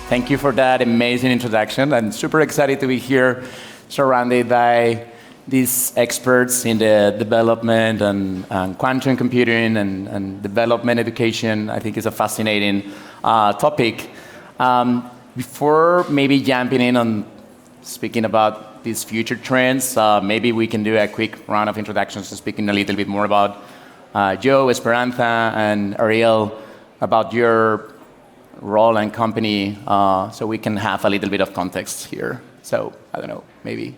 Thank you for that amazing introduction. I'm super excited to be here surrounded by these experts in the development and quantum computing and development education. I think it's a fascinating topic. Before maybe jumping in on speaking about these future trends, maybe we can do a quick round of introductions, speaking a little bit more about Joe, Esperanza, and Ariel, about your role and company, so we can have a little bit of context here. So, I don't know, maybe,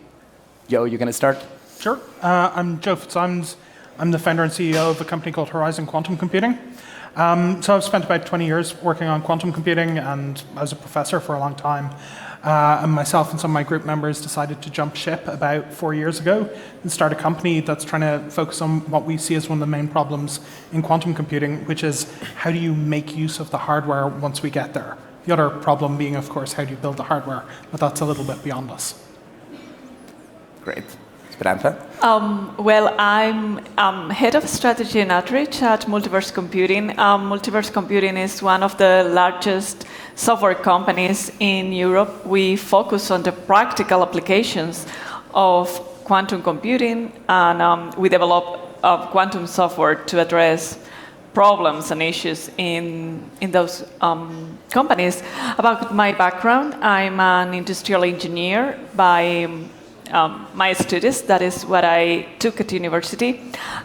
Joe, you gonna start? Sure. I'm Joe Fitzsimons. I'm the founder and CEO of a company called Horizon Quantum Computing. So I've spent about 20 years working on quantum computing, and I was a professor for a long time. And myself and some of my group members decided to jump ship about 4 years ago and start a company that's trying to focus on what we see as one of the main problems in quantum computing, which is how do you make use of the hardware once we get there? The other problem being, of course, how do you build the hardware? But that's a little bit beyond us. Great. Esperanza? Well, I'm head of strategy and outreach at Multiverse Computing. Multiverse Computing is one of the largest software companies in Europe. We focus on the practical applications of quantum computing, and we develop quantum software to address problems and issues in those companies. About my background, I'm an industrial engineer by my studies. That is what I took at university.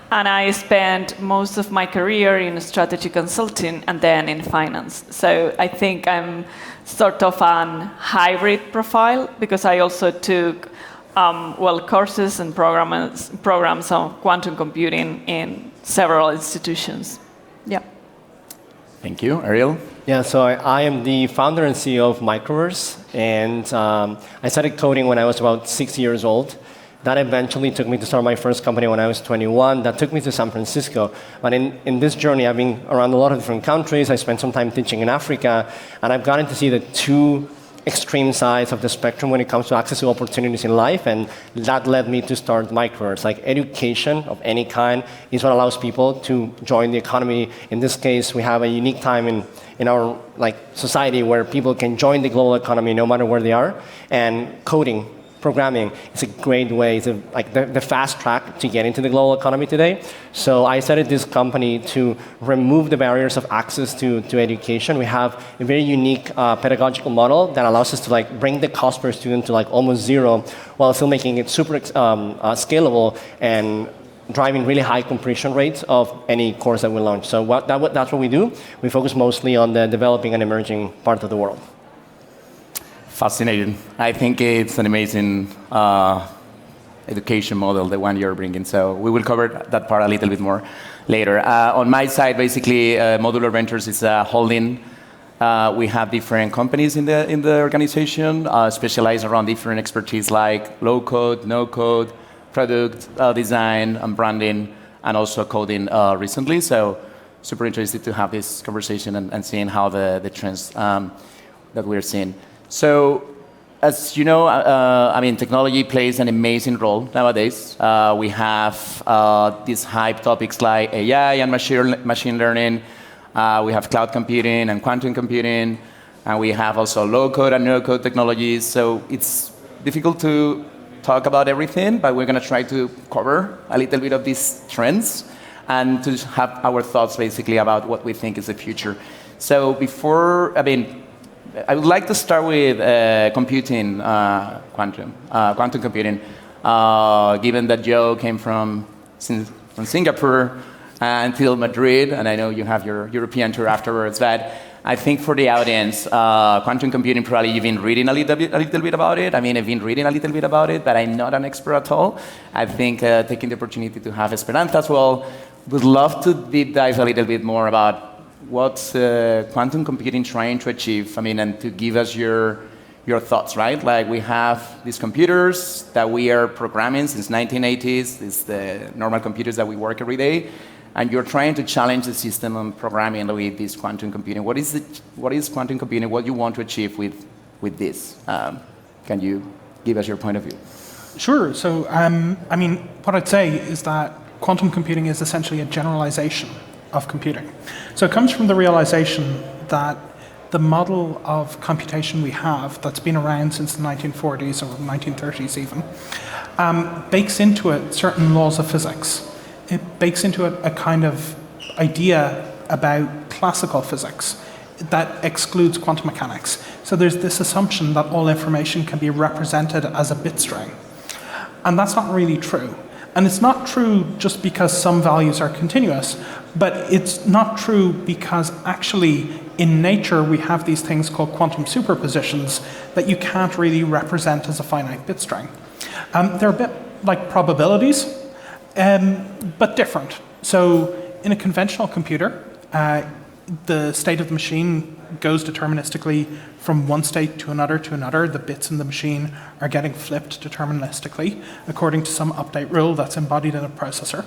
And I spent most of my career in strategy consulting and then in finance. So I think I'm sort of an hybrid profile because I also took courses and programs on quantum computing in several institutions. Yeah. Thank you. Ariel? Yeah, so I am the founder and CEO of Microverse, and I started coding when I was about 6 years old. That eventually took me to start my first company when I was 21. That took me to San Francisco. But in this journey, I've been around a lot of different countries. I spent some time teaching in Africa, and I've gotten to see the two extreme sides of the spectrum when it comes to access to opportunities in life, and that led me to start Microverse. Like, education of any kind is what allows people to join the economy. In this case, we have a unique time in our society where people can join the global economy no matter where they are, and coding, programming is a great way to the fast track to get into the global economy today. So I started this company to remove the barriers of access to education. We have a very unique pedagogical model that allows us to bring the cost per student to almost zero, while still making it super scalable and driving really high completion rates of any course that we launch. So that's what we do. We focus mostly on the developing and emerging part of the world. Fascinating. I think it's an amazing education model, the one you're bringing. So we will cover that part a little bit more later. On my side, basically, Modular Ventures is a holding. We have different companies in the organization, specialized around different expertise like low code, no code, product design and branding, and also coding recently. So super interested to have this conversation and seeing how the trends that we're seeing. So, as you know, technology plays an amazing role nowadays. We have these hype topics like AI and machine learning. We have cloud computing and quantum computing. And we have also low-code and no-code technologies. So it's difficult to talk about everything, but we're going to try to cover a little bit of these trends and to have our thoughts basically about what we think is the future. So I would like to start with computing, quantum computing, given that Joe came from Singapore until Madrid, and I know you have your European tour afterwards, but I think for the audience, quantum computing, probably you've been reading a little bit about it. I've been reading a little bit about it, but I'm not an expert at all. I think taking the opportunity to have Esperanza as well, would love to deep dive a little bit more about what's quantum computing trying to achieve? And to give us your thoughts, right? Like, we have these computers that we are programming since 1980s. It's the normal computers that we work every day. And you're trying to challenge the system on programming with this quantum computing. What is quantum computing? What do you want to achieve with this? Can you give us your point of view? Sure. So, what I'd say is that quantum computing is essentially a generalization of computing. So it comes from the realization that the model of computation we have that's been around since the 1940s or 1930s even, bakes into it certain laws of physics. It bakes into it a kind of idea about classical physics that excludes quantum mechanics. So there's this assumption that all information can be represented as a bit string. And that's not really true. And it's not true just because some values are continuous, but it's not true because actually in nature we have these things called quantum superpositions that you can't really represent as a finite bit string. They're a bit like probabilities, but different. So in a conventional computer, the state of the machine goes deterministically from one state to another to another. The bits in the machine are getting flipped deterministically according to some update rule that's embodied in a processor.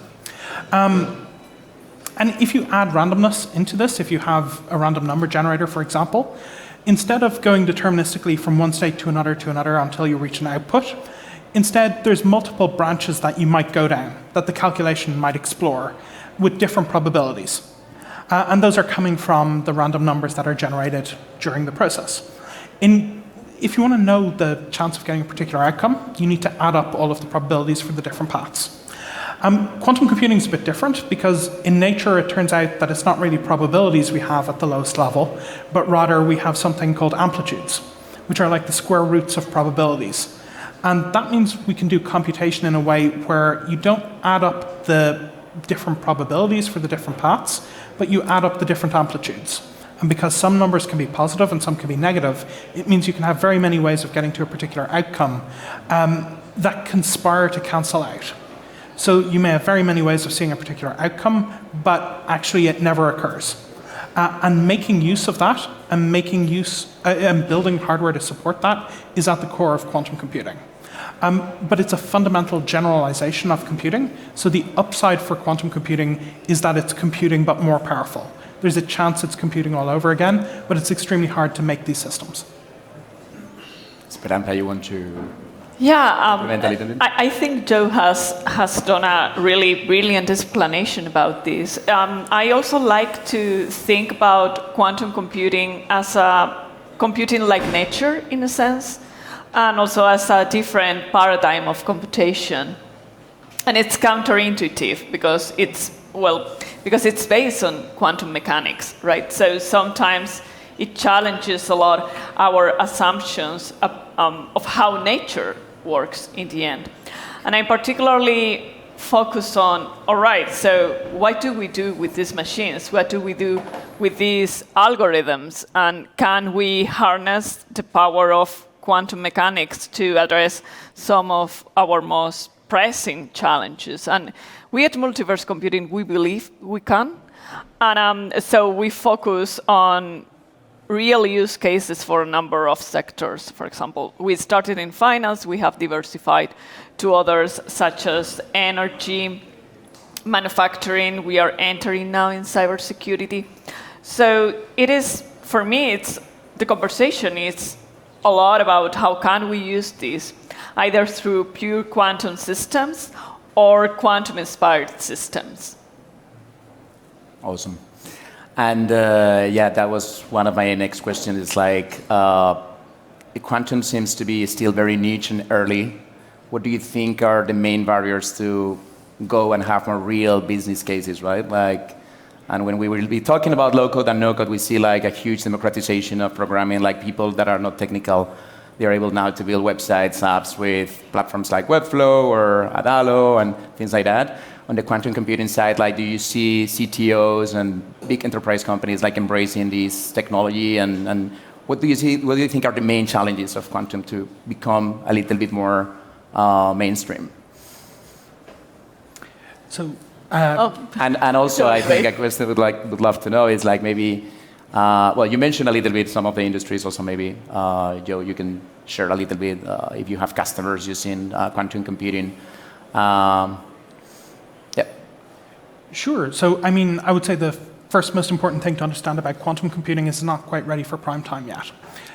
And if you add randomness into this, if you have a random number generator, for example, instead of going deterministically from one state to another until you reach an output, instead there's multiple branches that you might go down, that the calculation might explore with different probabilities. And those are coming from the random numbers that are generated during the process. If you want to know the chance of getting a particular outcome, you need to add up all of the probabilities for the different paths. Quantum computing is a bit different because in nature it turns out that it's not really probabilities we have at the lowest level, but rather we have something called amplitudes, which are like the square roots of probabilities. And that means we can do computation in a way where you don't add up the different probabilities for the different paths, but you add up the different amplitudes. And because some numbers can be positive and some can be negative, it means you can have very many ways of getting to a particular outcome that conspire to cancel out. So you may have very many ways of seeing a particular outcome, but actually it never occurs. And making use of that and and building hardware to support that is at the core of quantum computing. But it's a fundamental generalization of computing. So the upside for quantum computing is that it's computing but more powerful. There's a chance it's computing all over again, but it's extremely hard to make these systems. Esperanza, you want to Yeah, comment a little bit? I think Joe has done a really brilliant explanation about this. I also like to think about quantum computing as computing like nature, in a sense, and also as a different paradigm of computation. And it's counterintuitive because it's based on quantum mechanics, right? So sometimes it challenges a lot our assumptions of how nature works in the end. And I particularly focus on, all right, so what do we do with these machines? What do we do with these algorithms? And can we harness the power of quantum mechanics to address some of our most pressing challenges? And we at Multiverse Computing, we believe we can. And so we focus on real use cases for a number of sectors. For example, we started in finance, we have diversified to others such as energy, manufacturing, we are entering now in cybersecurity. So it is, for me, the conversation is a lot about how can we use this, either through pure quantum systems or quantum-inspired systems. Awesome. And that was one of my next questions. It's like, quantum seems to be still very niche and early. What do you think are the main barriers to go and have more real business cases, right? And when we will be talking about low code and no code, we see like a huge democratization of programming, like people that are not technical, they're able now to build websites, apps with platforms like Webflow or Adalo and things like that. On the quantum computing side, like, do you see CTOs and big enterprise companies like embracing this technology? And what do you see? What do you think are the main challenges of quantum to become a little bit more mainstream? So, and also, I think a question would love to know is like maybe, you mentioned a little bit some of the industries. Also, maybe Joe, you can share a little bit if you have customers using quantum computing. Sure. So, I mean, I would say the first most important thing to understand about quantum computing is it's not quite ready for prime time yet.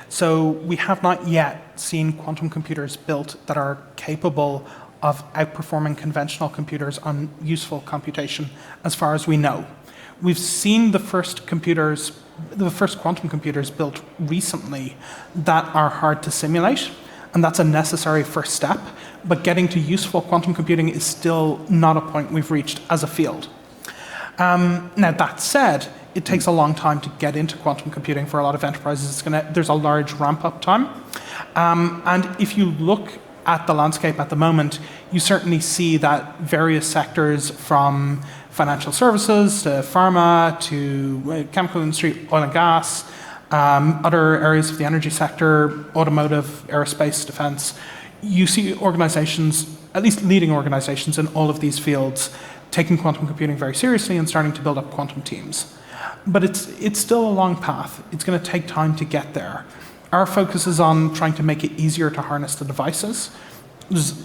So we have not yet seen quantum computers built that are capable of outperforming conventional computers on useful computation as far as we know. We've seen the first quantum computers built recently that are hard to simulate, and that's a necessary first step. But getting to useful quantum computing is still not a point we've reached as a field. Now, that said, it takes a long time to get into quantum computing for a lot of enterprises. There's a large ramp-up time. And if you look at the landscape at the moment, you certainly see that various sectors, from financial services to pharma to chemical industry, oil and gas, other areas of the energy sector, automotive, aerospace, defense, you see organizations, at least leading organizations in all of these fields, taking quantum computing very seriously and starting to build up quantum teams. But it's still a long path. It's going to take time to get there. Our focus is on trying to make it easier to harness the devices.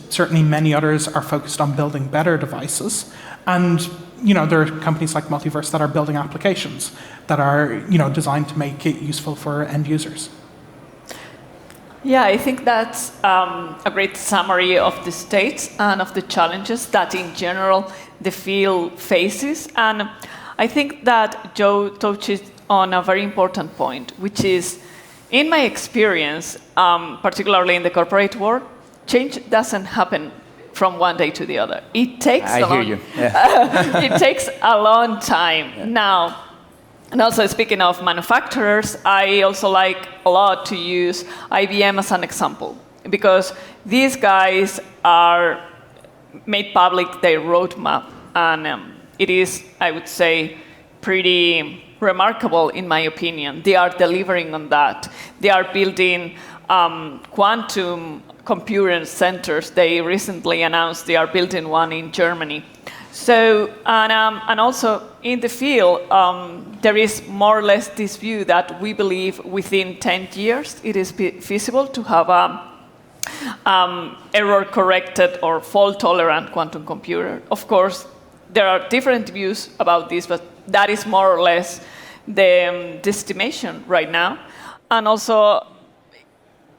Certainly many others are focused on building better devices. And there are companies like Multiverse that are building applications that are designed to make it useful for end users. Yeah, I think that's a great summary of the states and of the challenges that in general the field faces. And I think that Joe touches on a very important point, which is, in my experience, particularly in the corporate world, change doesn't happen from one day to the other. It takes it takes a long time. Now, and also speaking of manufacturers, I also like a lot to use IBM as an example, because these guys are made public their roadmap, and it is, I would say, pretty remarkable in my opinion. They are delivering on that. They are building quantum computer centers. They recently announced they are building one in Germany. So, and also in the field, there is more or less this view that we believe within 10 years it is feasible to have a error-corrected or fault-tolerant quantum computer. Of course, there are different views about this, but that is more or less the estimation right now. And also,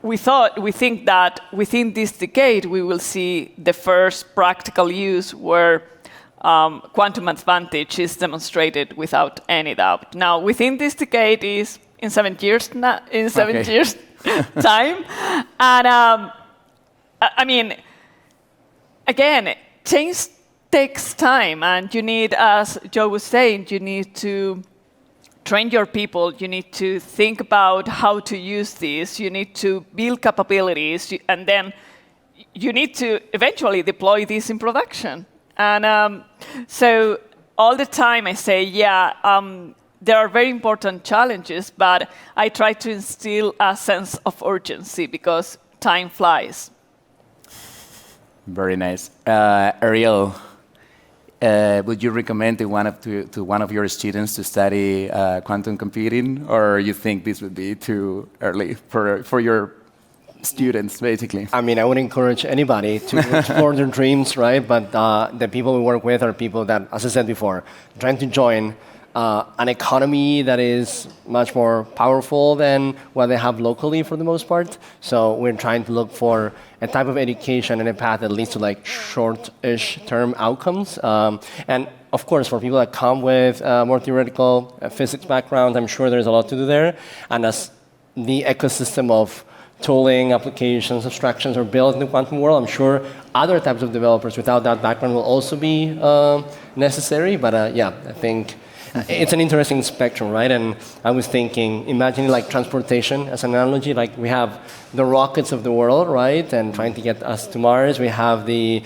we think that within this decade we will see the first practical use where quantum advantage is demonstrated without any doubt. Now, within this decade is in 7 years years time, and I mean, again, change takes time, and you need, as Joe was saying, you need to train your people, you need to think about how to use this, you need to build capabilities, and then you need to eventually deploy this in production. And so all the time I say, there are very important challenges, but I try to instill a sense of urgency because time flies. Very nice. Ariel, would you recommend to one of your students to study quantum computing, or you think this would be too early for your students, basically? I mean, I would encourage anybody to explore their dreams, right? But the people we work with are people that, as I said before, trying to join an economy that is much more powerful than what they have locally for the most part. So we're trying to look for a type of education and a path that leads to like short-ish term outcomes. And of course, for people that come with more theoretical physics background, I'm sure there's a lot to do there. And as the ecosystem of tooling, applications, abstractions are built in the quantum world, I'm sure other types of developers without that background will also be necessary. But I think it's an interesting spectrum, right? And I was thinking, imagining like transportation as an analogy, like we have the rockets of the world, right? And trying to get us to Mars. We have the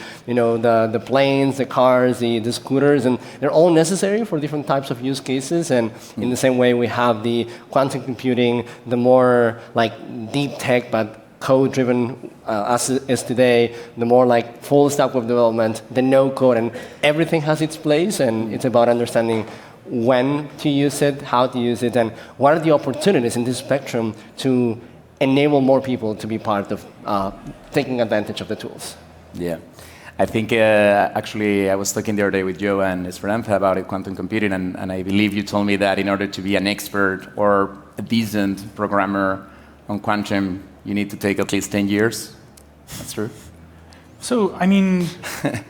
planes, the cars, the scooters, and they're all necessary for different types of use cases. And in the same way, we have the quantum computing, the more like deep tech, but code-driven as it is today, the more like full-stack web development, the no-code, and everything has its place. And it's about understanding when to use it, how to use it, and what are the opportunities in this spectrum to enable more people to be part of taking advantage of the tools. Yeah. I think, actually, I was talking the other day with Joe and Esperanza about quantum computing, and I believe you told me that in order to be an expert or a decent programmer on quantum, you need to take at least 10 years. That's true? So, I mean,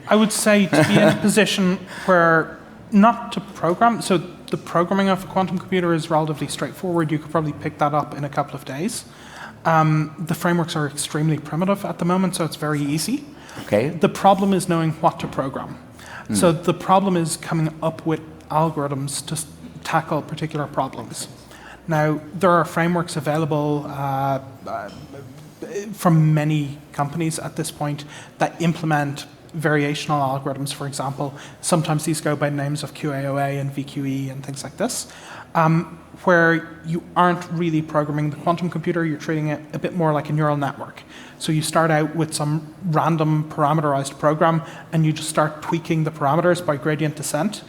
I would say to be in a position where Not to program. So the programming of a quantum computer is relatively straightforward. You could probably pick that up in a couple of days. The frameworks are extremely primitive at the moment, so it's very easy. Okay. The problem is knowing what to program. So the problem is coming up with algorithms to tackle particular problems. Now, there are frameworks available from many companies at this point that implement variational algorithms, for example. Sometimes these go by names of QAOA and VQE and things like this, where you aren't really programming the quantum computer, you're treating it a bit more like a neural network. So you start out with some random parameterized program, and you just start tweaking the parameters by gradient descent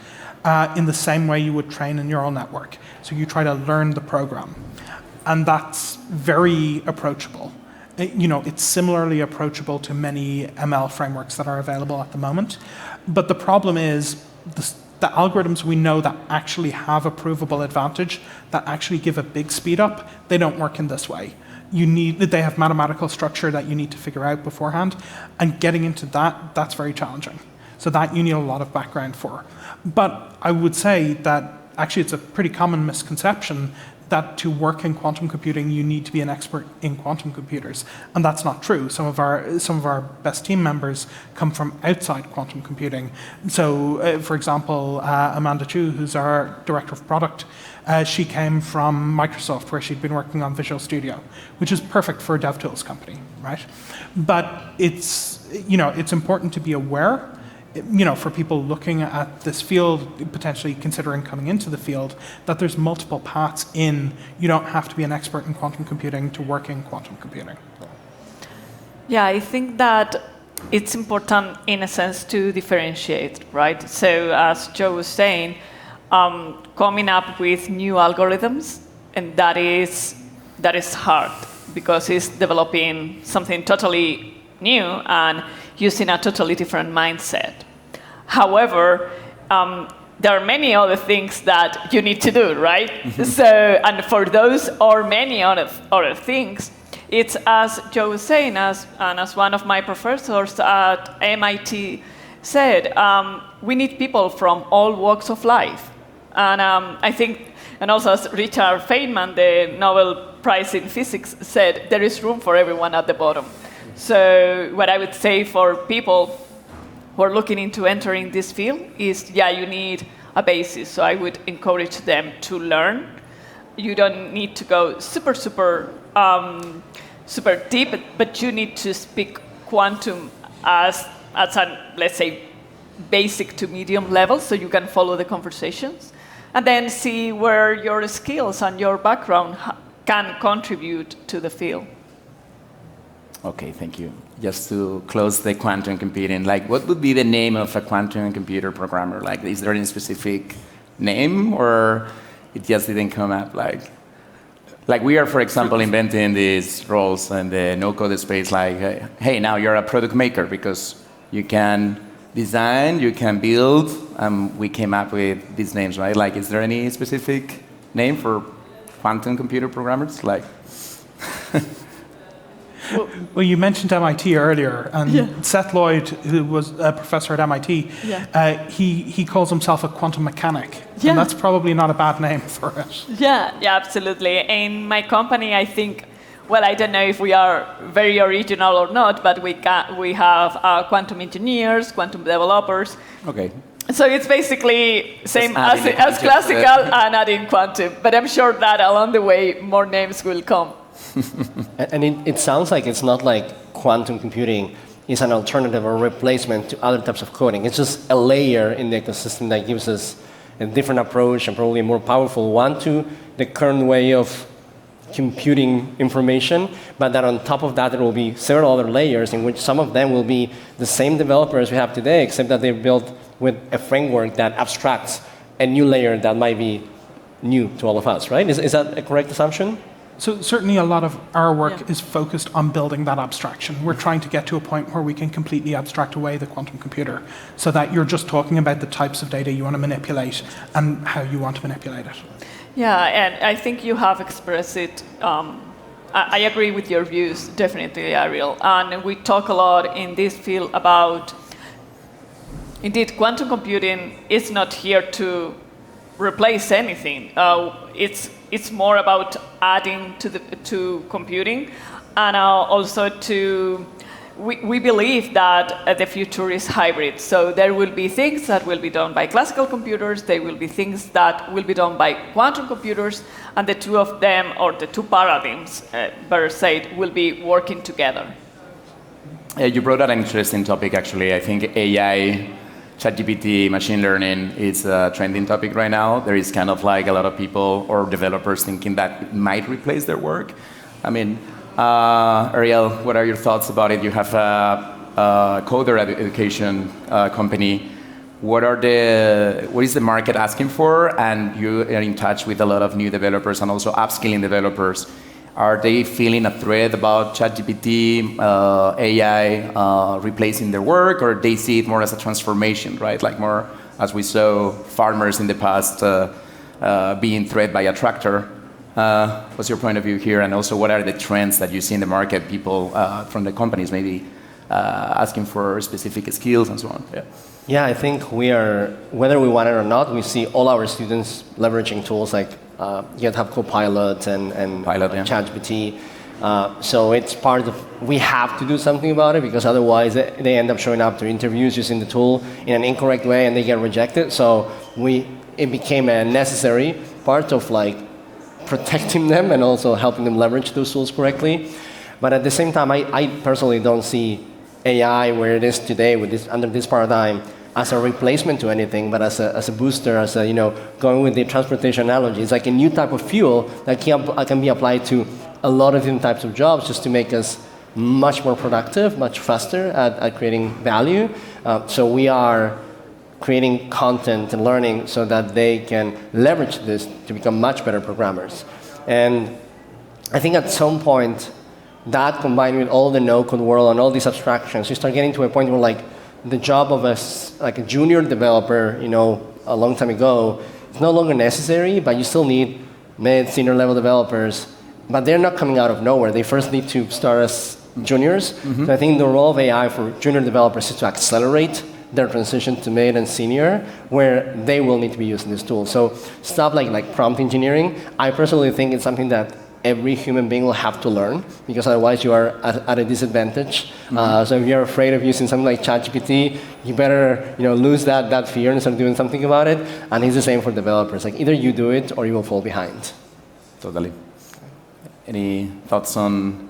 in the same way you would train a neural network. So you try to learn the program. And that's very approachable. It's similarly approachable to many ML frameworks that are available at the moment. But the problem is the algorithms we know that actually have a provable advantage, that actually give a big speed up, they don't work in this way. They have mathematical structure that you need to figure out beforehand, and getting into that's very challenging. So that you need a lot of background for. But I would say that actually it's a pretty common misconception that to work in quantum computing, you need to be an expert in quantum computers. And that's not true. Some of our best team members come from outside quantum computing. So, for example, Amanda Chu, who's our director of product, she came from Microsoft, where she'd been working on Visual Studio, which is perfect for a DevTools company, right? But it's important to be aware, for people looking at this field, potentially considering coming into the field, that there's multiple paths in. You don't have to be an expert in quantum computing to work in quantum computing. Yeah, I think that it's important in a sense to differentiate, right? So as Joe was saying, coming up with new algorithms, and that is hard because it's developing something totally new and using a totally different mindset. However, there are many other things that you need to do, right? So, and for those or many other things, it's as Joe was saying, as one of my professors at MIT said, we need people from all walks of life. And I think, and also as Richard Feynman, the Nobel Prize in Physics, said, there is room for everyone at the bottom. So what I would say for people who are looking into entering this field is, you need a basis. So I would encourage them to learn. You don't need to go super deep, but you need to speak quantum as a, let's say, basic to medium level, so you can follow the conversations, and then see where your skills and your background can contribute to the field. Okay, thank you. Just to close the quantum computing, what would be the name of a quantum computer programmer? Is there any specific name, or it just didn't come up? Like we are, for example, inventing these roles in the no-code space. Hey, now you're a product maker because you can design, you can build. We came up with these names, right? Is there any specific name for quantum computer programmers? Well, you mentioned MIT earlier, and Seth Lloyd, who was a professor at MIT, he calls himself a quantum mechanic, and that's probably not a bad name for it. Yeah, absolutely. In my company, I think, I don't know if we are very original or not, but we have quantum engineers, quantum developers. Okay. So it's basically same as classical and adding quantum, but I'm sure that along the way more names will come. And it sounds like it's not like quantum computing is an alternative or replacement to other types of coding. It's just a layer in the ecosystem that gives us a different approach and probably a more powerful one to the current way of computing information, but that on top of that there will be several other layers in which some of them will be the same developers we have today, except that they're built with a framework that abstracts a new layer that might be new to all of us, right? Is that a correct assumption? So certainly a lot of our work is focused on building that abstraction. We're trying to get to a point where we can completely abstract away the quantum computer so that you're just talking about the types of data you want to manipulate and how you want to manipulate it. Yeah, and I think you have expressed it. I agree with your views, definitely, Ariel. And we talk a lot in this field about indeed, quantum computing is not here to replace anything. It's more about adding to computing, and also we believe that the future is hybrid. So there will be things that will be done by classical computers, there will be things that will be done by quantum computers, and the two of them, or the two paradigms, better said, will be working together. You brought up an interesting topic, actually. I think AI, ChatGPT, machine learning is a trending topic right now. There is kind of like a lot of people or developers thinking that it might replace their work. I mean, Ariel, what are your thoughts about it? You have a coder education company. What is the market asking for? And you are in touch with a lot of new developers and also upskilling developers. Are they feeling a threat about ChatGPT, AI replacing their work, or they see it more as a transformation, right? Like more, as we saw farmers in the past being threatened by a tractor. What's your point of view here? And also, what are the trends that you see in the market? People from the companies maybe asking for specific skills and so on. Yeah, I think we are, whether we want it or not, we see all our students leveraging tools like GitHub Copilot and ChatGPT. So it's part of, we have to do something about it, because otherwise they end up showing up to interviews using the tool in an incorrect way and they get rejected. So it became a necessary part of like protecting them and also helping them leverage those tools correctly. But at the same time, I personally don't see AI where it is today under this paradigm as a replacement to anything, but as a booster, as a, going with the transportation analogy. It's like a new type of fuel that can be applied to a lot of different types of jobs just to make us much more productive, much faster at creating value. So we are creating content and learning so that they can leverage this to become much better programmers. And I think at some point, that combined with all the no-code world and all these abstractions, you start getting to a point where like the job of a junior developer, a long time ago, is no longer necessary, but you still need mid, senior level developers, but they're not coming out of nowhere. They first need to start as juniors. Mm-hmm. So I think the role of AI for junior developers is to accelerate their transition to mid and senior, where they will need to be using this tool. So stuff like prompt engineering, I personally think it's something that every human being will have to learn, because otherwise you are at a disadvantage. Mm-hmm. So if you're afraid of using something like ChatGPT, you better lose that fear and start doing something about it. And it's the same for developers. Like either you do it or you will fall behind. Totally. Any thoughts on?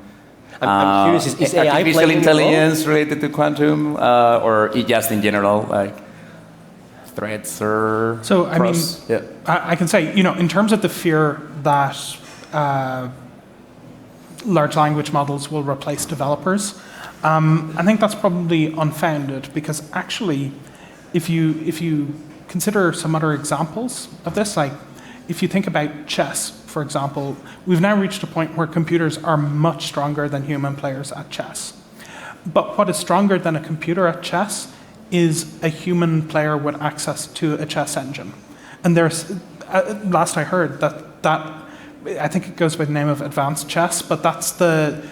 I'm curious, is AI artificial intelligence related to quantum, or just in general, like threats or? So I can say, in terms of the fear that large language models will replace developers, I think that's probably unfounded, because actually, if you consider some other examples of this, like if you think about chess, for example, we've now reached a point where computers are much stronger than human players at chess. But what is stronger than a computer at chess is a human player with access to a chess engine. And there's, last I heard, that I think it goes by the name of advanced chess, but that's the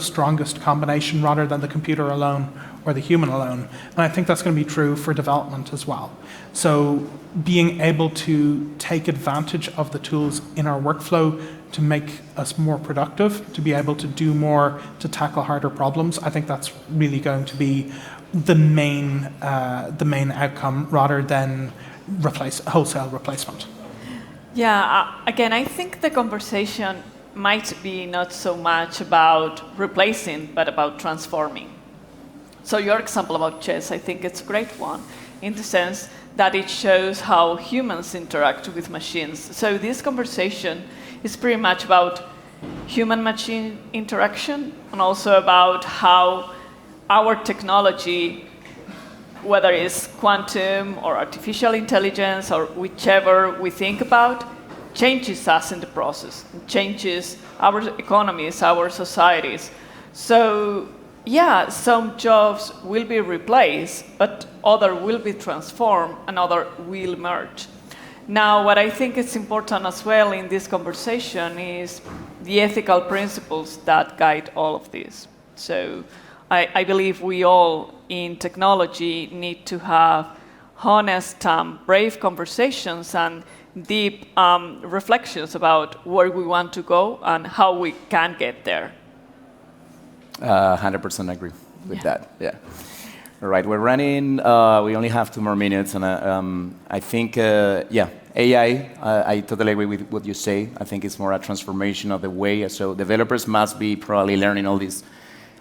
strongest combination rather than the computer alone or the human alone. And I think that's going to be true for development as well. So being able to take advantage of the tools in our workflow to make us more productive, to be able to do more, to tackle harder problems, I think that's really going to be the main outcome rather than wholesale replacement. Yeah, again, I think the conversation might be not so much about replacing, but about transforming. So your example about chess, I think it's a great one, in the sense that it shows how humans interact with machines. So this conversation is pretty much about human-machine interaction, and also about how our technology, whether it's quantum or artificial intelligence or whichever we think about, changes us in the process, changes our economies, our societies. So yeah, some jobs will be replaced, but other will be transformed and other will merge. Now, what I think is important as well in this conversation is the ethical principles that guide all of this. So I believe we all in technology need to have honest, brave conversations and deep reflections about where we want to go and how we can get there. 100% agree with that. Yeah. All right, we're running. We only have 2 more minutes, and I think, yeah, AI. I totally agree with what you say. I think it's more a transformation of the way. So developers must be probably learning all these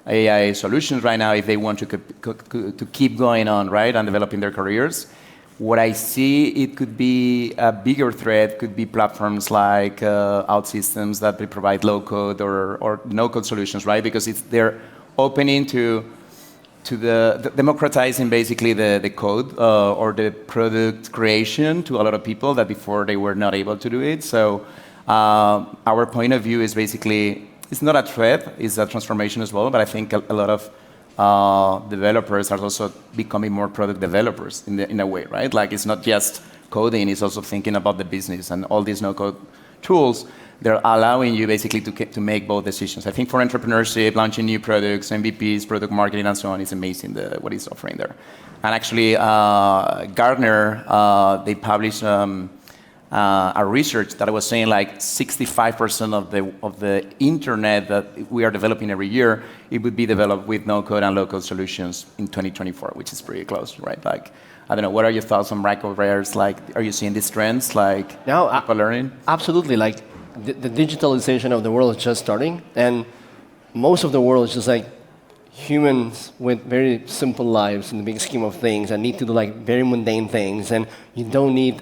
AI solutions right now if they want to keep going on, right, and developing their careers. What I see, it could be a bigger threat, could be platforms like OutSystems that they provide low-code or no-code solutions, right? Because they're opening to the democratizing basically the code or the product creation to a lot of people that before they were not able to do it. So our point of view is basically, it's not a threat, it's a transformation as well, but I think a lot of developers are also becoming more product developers in a way, right? Like it's not just coding, it's also thinking about the business and all these no-code tools. They're allowing you basically to make both decisions. I think for entrepreneurship, launching new products, MVPs, product marketing, and so on, is amazing what it's offering there. And actually, Gartner, they published a research that was saying like 65% of the internet that we are developing every year, it would be developed with no-code and low-code solutions in 2024, which is pretty close, right? Like, I don't know, what are your thoughts on microwares? Like, are you seeing these trends, like people learning? Absolutely. Like, the digitalization of the world is just starting, and most of the world is just like humans with very simple lives in the big scheme of things and need to do like very mundane things, and you don't need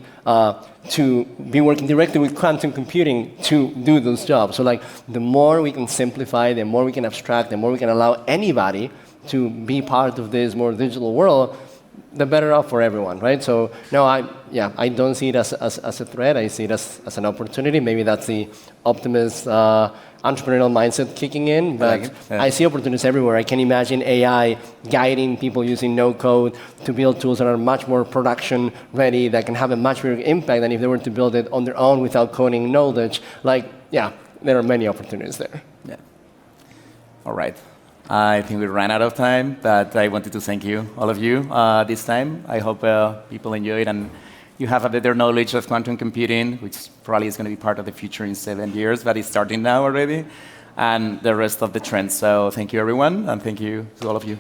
to be working directly with quantum computing to do those jobs. So like, the more we can simplify, the more we can abstract, the more we can allow anybody to be part of this more digital world, the better off for everyone, right? So no, I don't see it as a threat. I see it as an opportunity. Maybe that's the optimist entrepreneurial mindset kicking in, but I see opportunities everywhere. I can imagine AI guiding people using no code to build tools that are much more production ready, that can have a much bigger impact than if they were to build it on their own without coding knowledge. Like, yeah, there are many opportunities there. Yeah. All right. I think we ran out of time, but I wanted to thank you, all of you, this time. I hope people enjoyed and you have a better knowledge of quantum computing, which probably is going to be part of the future in 7 years, but it's starting now already, and the rest of the trends. So thank you, everyone, and thank you to all of you.